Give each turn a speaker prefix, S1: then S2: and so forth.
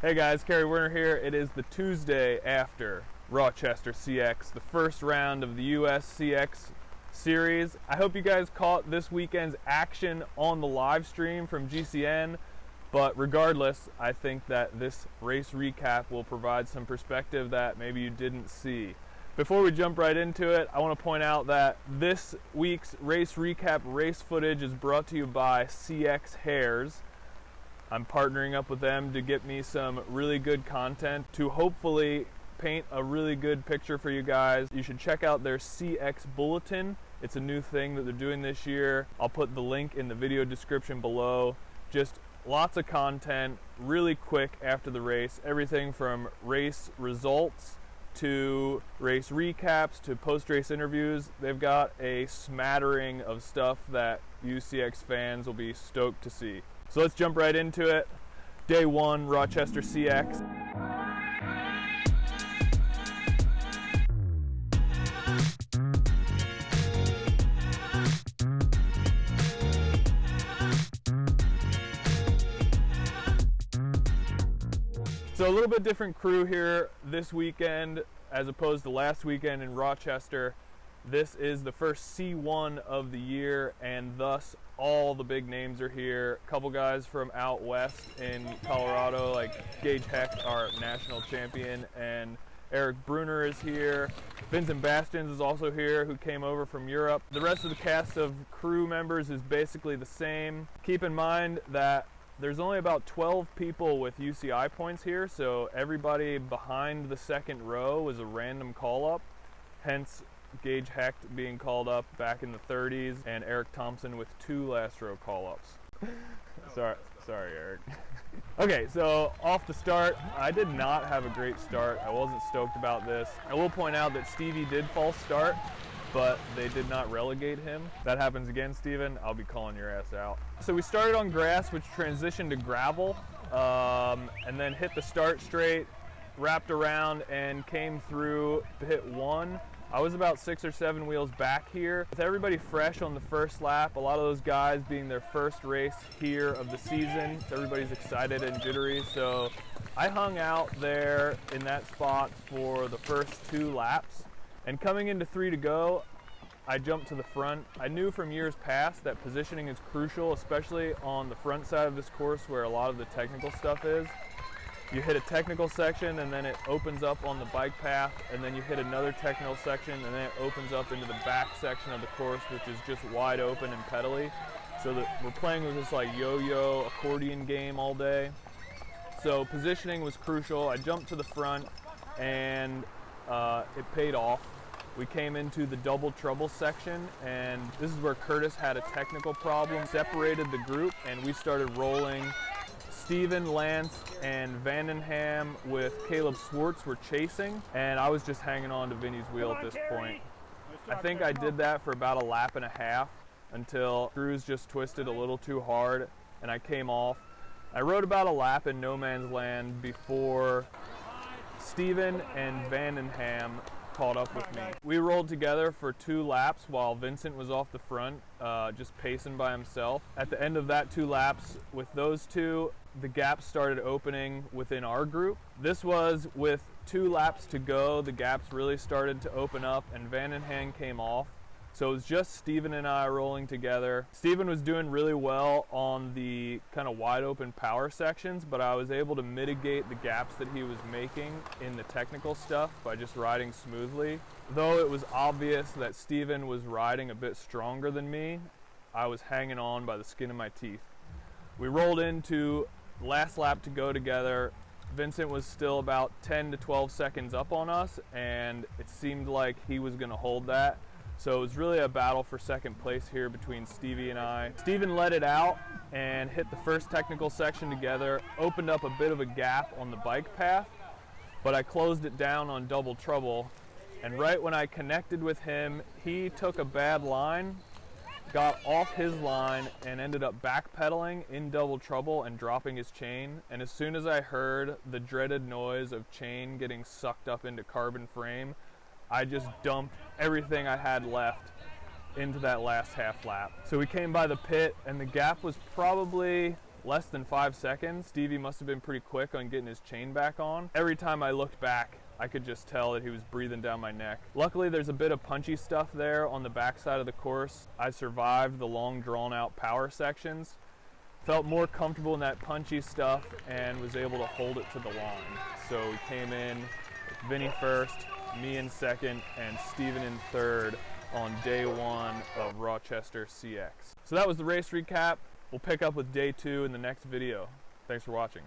S1: Hey guys, Kerry Werner here. It is the Tuesday after Rochester CX, the first round of the US CX series. I hope you guys caught this weekend's action on the live stream from GCN, but regardless, I think that this race recap will provide some perspective that maybe you didn't see. Before we jump right into it, I want to point out that this week's race recap race footage is brought to you by CX Hairs. I'm partnering up with them to get me some really good content to hopefully paint a really good picture for you guys. You should check out their CX Bulletin. It's a new thing that they're doing this year. I'll put the link in the video description below. Just lots of content, really quick after the race. Everything from race results to race recaps to post-race interviews. They've got a smattering of stuff that you CX fans will be stoked to see. So let's jump right into it. Day one, Rochester CX. So a little bit different crew here this weekend as opposed to last weekend in Rochester. This is the first C1 of the year, and thus all the big names are here. A couple guys from out west in Colorado, like Gage Hecht, our national champion, and Eric Bruner is here. Vincent Bastians is also here, who came over from Europe. The rest of the cast of crew members is basically the same. Keep in mind that there's only about 12 people with UCI points here, so everybody behind the second row was a random call-up, hence Gage Hecht being called up back in the 30s, and Eric Thompson with 2 last row call-ups. Sorry, Eric. Okay, so off the start, I did not have a great start. I wasn't stoked about this. I will point out that Stevie did false start, but they did not relegate him. That happens again, Steven, I'll be calling your ass out. So we started on grass, which transitioned to gravel, and then hit the start straight, wrapped around, and came through pit 1. I was about 6 or 7 wheels back here. With everybody fresh on the first lap, a lot of those guys being their first race here of the season, so everybody's excited and jittery. So I hung out there in that spot for the first 2 laps. And coming into 3 to go, I jumped to the front. I knew from years past that positioning is crucial, especially on the front side of this course where a lot of the technical stuff is. You hit a technical section and then it opens up on the bike path, and then you hit another technical section and then it opens up into the back section of the course, which is just wide open and pedally. So that we're playing with this like yo-yo accordion game all day. So positioning was crucial. I jumped to the front and it paid off. We came into the double trouble section, and this is where Curtis had a technical problem, separated the group, and we started rolling. Steven, Lance, and Vandenham with Caleb Swartz were chasing, and I was just hanging on to Vinny's wheel at this point. I think I did that for about a lap and a half until screws just twisted a little too hard and I came off. I rode about a lap in no man's land before Steven and Vandenham caught up with me. We rolled together for 2 laps while Vincent was off the front, just pacing by himself. At the end of that 2 laps with those two, the gaps started opening within our group. This was with 2 laps to go, the gaps really started to open up and Vandenham came off. So it was just Steven and I rolling together. Steven was doing really well on the kind of wide open power sections, but I was able to mitigate the gaps that he was making in the technical stuff by just riding smoothly. Though it was obvious that Steven was riding a bit stronger than me, I was hanging on by the skin of my teeth. We rolled into last lap to go together. Vincent was still about 10 to 12 seconds up on us, and it seemed like he was going to hold that. So it was really a battle for second place here between Stevie and I. Steven let it out and hit the first technical section together, opened up a bit of a gap on the bike path, but I closed it down on double trouble. And right when I connected with him, he took a bad line, got off his line, and ended up backpedaling in double trouble and dropping his chain. And as soon as I heard the dreaded noise of chain getting sucked up into carbon frame, I just dumped everything I had left into that last half lap. So we came by the pit and the gap was probably less than 5 seconds. Stevie must have been pretty quick on getting his chain back on. Every time I looked back, I could just tell that he was breathing down my neck. Luckily, there's a bit of punchy stuff there on the backside of the course. I survived the long, drawn-out power sections. Felt more comfortable in that punchy stuff and was able to hold it to the line. So we came in with Vinny first, me in second, and Steven in third on day 1 of Rochester CX. So that was the race recap. We'll pick up with day 2 in the next video. Thanks for watching.